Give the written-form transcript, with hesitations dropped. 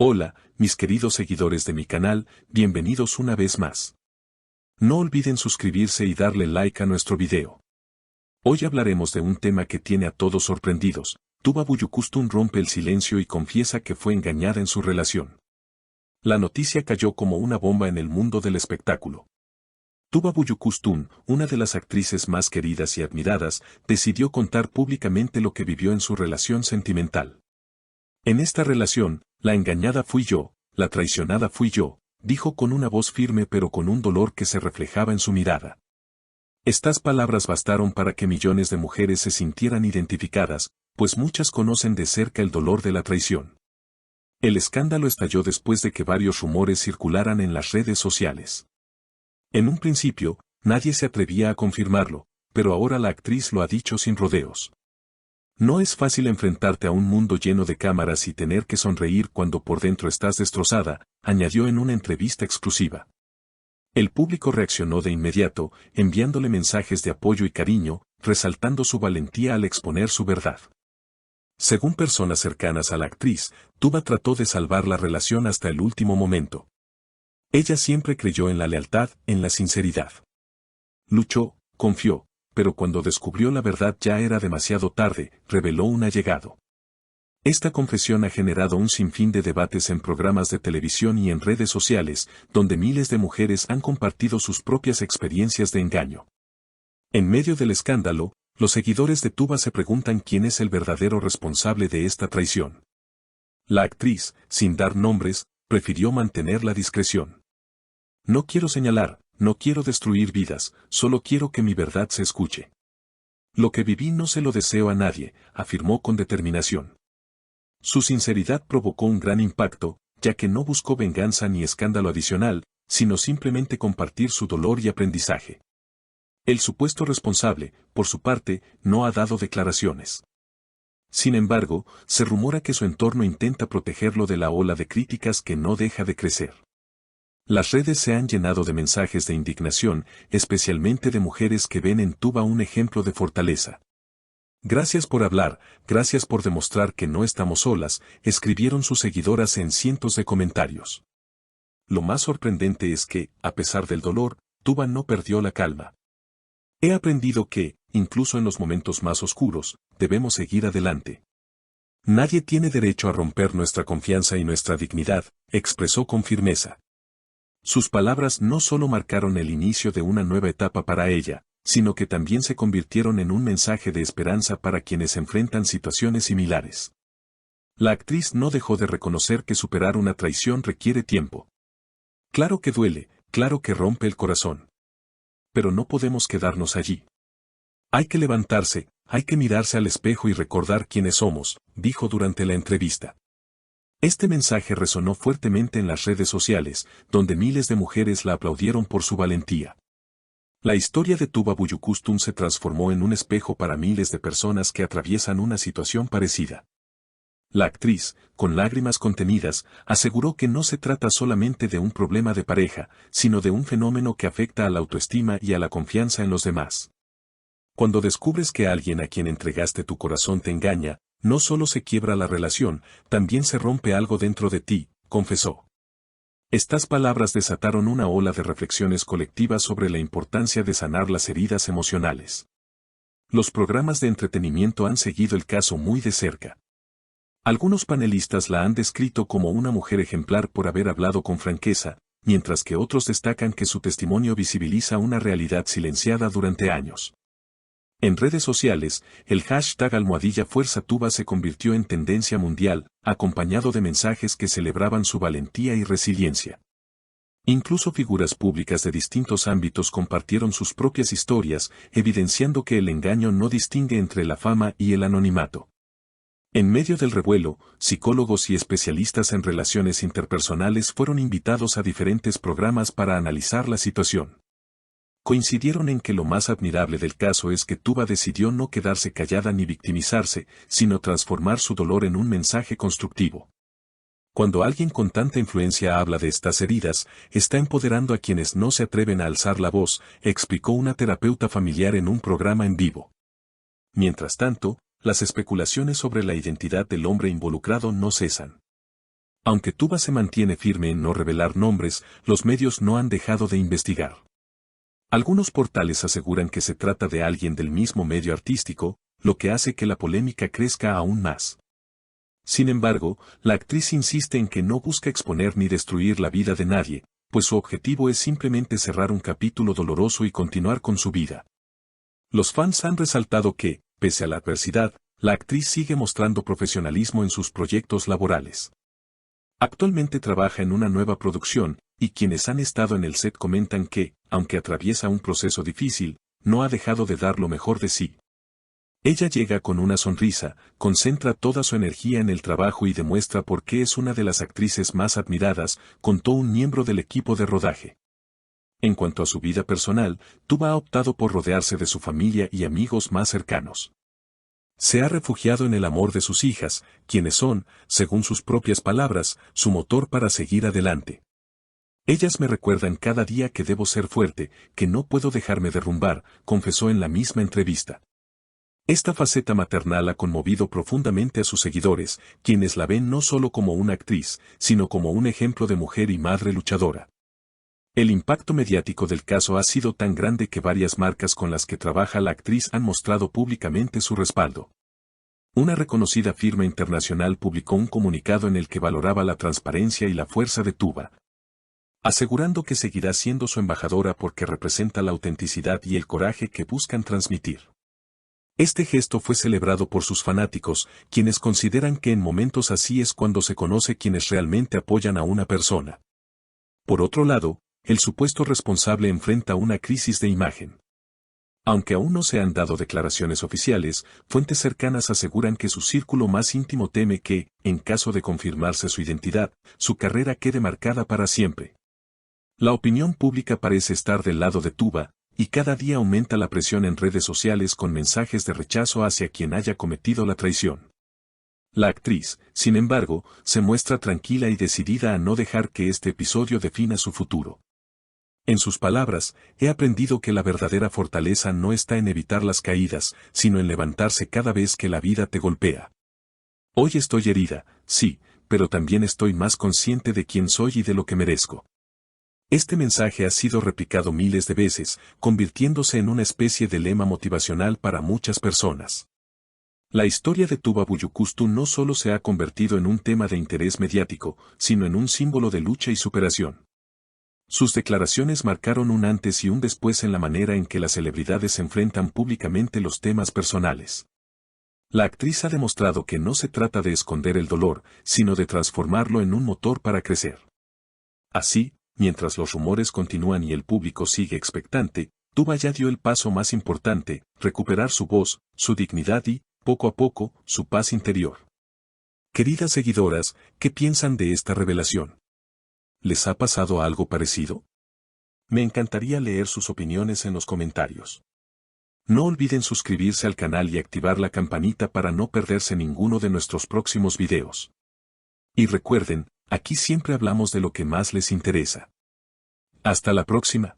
Hola, mis queridos seguidores de mi canal, bienvenidos una vez más. No olviden suscribirse y darle like a nuestro video. Hoy hablaremos de un tema que tiene a todos sorprendidos. Tuba Büyüküstün rompe el silencio y confiesa que fue engañada en su relación. La noticia cayó como una bomba en el mundo del espectáculo. Tuba Büyüküstün, una de las actrices más queridas y admiradas, decidió contar públicamente lo que vivió en su relación sentimental. En esta relación, la engañada fui yo, la traicionada fui yo, dijo con una voz firme pero con un dolor que se reflejaba en su mirada. Estas palabras bastaron para que millones de mujeres se sintieran identificadas, pues muchas conocen de cerca el dolor de la traición. El escándalo estalló después de que varios rumores circularan en las redes sociales. En un principio, nadie se atrevía a confirmarlo, pero ahora la actriz lo ha dicho sin rodeos. No es fácil enfrentarte a un mundo lleno de cámaras y tener que sonreír cuando por dentro estás destrozada, añadió en una entrevista exclusiva. El público reaccionó de inmediato, enviándole mensajes de apoyo y cariño, resaltando su valentía al exponer su verdad. Según personas cercanas a la actriz, Tuba trató de salvar la relación hasta el último momento. Ella siempre creyó en la lealtad, en la sinceridad. Luchó, confió, pero cuando descubrió la verdad ya era demasiado tarde, reveló un allegado. Esta confesión ha generado un sinfín de debates en programas de televisión y en redes sociales, donde miles de mujeres han compartido sus propias experiencias de engaño. En medio del escándalo, los seguidores de Tuba se preguntan quién es el verdadero responsable de esta traición. La actriz, sin dar nombres, prefirió mantener la discreción. No quiero señalar, no quiero destruir vidas, solo quiero que mi verdad se escuche. Lo que viví no se lo deseo a nadie, afirmó con determinación. Su sinceridad provocó un gran impacto, ya que no buscó venganza ni escándalo adicional, sino simplemente compartir su dolor y aprendizaje. El supuesto responsable, por su parte, no ha dado declaraciones. Sin embargo, se rumora que su entorno intenta protegerlo de la ola de críticas que no deja de crecer. Las redes se han llenado de mensajes de indignación, especialmente de mujeres que ven en Tuba un ejemplo de fortaleza. Gracias por hablar, gracias por demostrar que no estamos solas, escribieron sus seguidoras en cientos de comentarios. Lo más sorprendente es que, a pesar del dolor, Tuba no perdió la calma. He aprendido que, incluso en los momentos más oscuros, debemos seguir adelante. Nadie tiene derecho a romper nuestra confianza y nuestra dignidad, expresó con firmeza. Sus palabras no solo marcaron el inicio de una nueva etapa para ella, sino que también se convirtieron en un mensaje de esperanza para quienes enfrentan situaciones similares. La actriz no dejó de reconocer que superar una traición requiere tiempo. Claro que duele, claro que rompe el corazón. Pero no podemos quedarnos allí. Hay que levantarse, hay que mirarse al espejo y recordar quiénes somos, dijo durante la entrevista. Este mensaje resonó fuertemente en las redes sociales, donde miles de mujeres la aplaudieron por su valentía. La historia de Tuba Büyüküstün se transformó en un espejo para miles de personas que atraviesan una situación parecida. La actriz, con lágrimas contenidas, aseguró que no se trata solamente de un problema de pareja, sino de un fenómeno que afecta a la autoestima y a la confianza en los demás. Cuando descubres que alguien a quien entregaste tu corazón te engaña, no solo se quiebra la relación, también se rompe algo dentro de ti, confesó. Estas palabras desataron una ola de reflexiones colectivas sobre la importancia de sanar las heridas emocionales. Los programas de entretenimiento han seguido el caso muy de cerca. Algunos panelistas la han descrito como una mujer ejemplar por haber hablado con franqueza, mientras que otros destacan que su testimonio visibiliza una realidad silenciada durante años. En redes sociales, el hashtag #FuerzaTuba se convirtió en tendencia mundial, acompañado de mensajes que celebraban su valentía y resiliencia. Incluso figuras públicas de distintos ámbitos compartieron sus propias historias, evidenciando que el engaño no distingue entre la fama y el anonimato. En medio del revuelo, psicólogos y especialistas en relaciones interpersonales fueron invitados a diferentes programas para analizar la situación. Coincidieron en que lo más admirable del caso es que Tuba decidió no quedarse callada ni victimizarse, sino transformar su dolor en un mensaje constructivo. Cuando alguien con tanta influencia habla de estas heridas, está empoderando a quienes no se atreven a alzar la voz, explicó una terapeuta familiar en un programa en vivo. Mientras tanto, las especulaciones sobre la identidad del hombre involucrado no cesan. Aunque Tuba se mantiene firme en no revelar nombres, los medios no han dejado de investigar. Algunos portales aseguran que se trata de alguien del mismo medio artístico, lo que hace que la polémica crezca aún más. Sin embargo, la actriz insiste en que no busca exponer ni destruir la vida de nadie, pues su objetivo es simplemente cerrar un capítulo doloroso y continuar con su vida. Los fans han resaltado que, pese a la adversidad, la actriz sigue mostrando profesionalismo en sus proyectos laborales. Actualmente trabaja en una nueva producción, y quienes han estado en el set comentan que, aunque atraviesa un proceso difícil, no ha dejado de dar lo mejor de sí. Ella llega con una sonrisa, concentra toda su energía en el trabajo y demuestra por qué es una de las actrices más admiradas, contó un miembro del equipo de rodaje. En cuanto a su vida personal, Tuba ha optado por rodearse de su familia y amigos más cercanos. Se ha refugiado en el amor de sus hijas, quienes son, según sus propias palabras, su motor para seguir adelante. Ellas me recuerdan cada día que debo ser fuerte, que no puedo dejarme derrumbar, confesó en la misma entrevista. Esta faceta maternal ha conmovido profundamente a sus seguidores, quienes la ven no solo como una actriz, sino como un ejemplo de mujer y madre luchadora. El impacto mediático del caso ha sido tan grande que varias marcas con las que trabaja la actriz han mostrado públicamente su respaldo. Una reconocida firma internacional publicó un comunicado en el que valoraba la transparencia y la fuerza de Tuba, asegurando que seguirá siendo su embajadora porque representa la autenticidad y el coraje que buscan transmitir. Este gesto fue celebrado por sus fanáticos, quienes consideran que en momentos así es cuando se conoce quienes realmente apoyan a una persona. Por otro lado, el supuesto responsable enfrenta una crisis de imagen. Aunque aún no se han dado declaraciones oficiales, fuentes cercanas aseguran que su círculo más íntimo teme que, en caso de confirmarse su identidad, su carrera quede marcada para siempre. La opinión pública parece estar del lado de Tuba, y cada día aumenta la presión en redes sociales con mensajes de rechazo hacia quien haya cometido la traición. La actriz, sin embargo, se muestra tranquila y decidida a no dejar que este episodio defina su futuro. En sus palabras, he aprendido que la verdadera fortaleza no está en evitar las caídas, sino en levantarse cada vez que la vida te golpea. Hoy estoy herida, sí, pero también estoy más consciente de quién soy y de lo que merezco. Este mensaje ha sido replicado miles de veces, convirtiéndose en una especie de lema motivacional para muchas personas. La historia de Tuba Büyüküstü no solo se ha convertido en un tema de interés mediático, sino en un símbolo de lucha y superación. Sus declaraciones marcaron un antes y un después en la manera en que las celebridades enfrentan públicamente los temas personales. La actriz ha demostrado que no se trata de esconder el dolor, sino de transformarlo en un motor para crecer. Así, mientras los rumores continúan y el público sigue expectante, Tuba ya dio el paso más importante, recuperar su voz, su dignidad y, poco a poco, su paz interior. Queridas seguidoras, ¿qué piensan de esta revelación? ¿Les ha pasado algo parecido? Me encantaría leer sus opiniones en los comentarios. No olviden suscribirse al canal y activar la campanita para no perderse ninguno de nuestros próximos videos. Y recuerden, aquí siempre hablamos de lo que más les interesa. Hasta la próxima.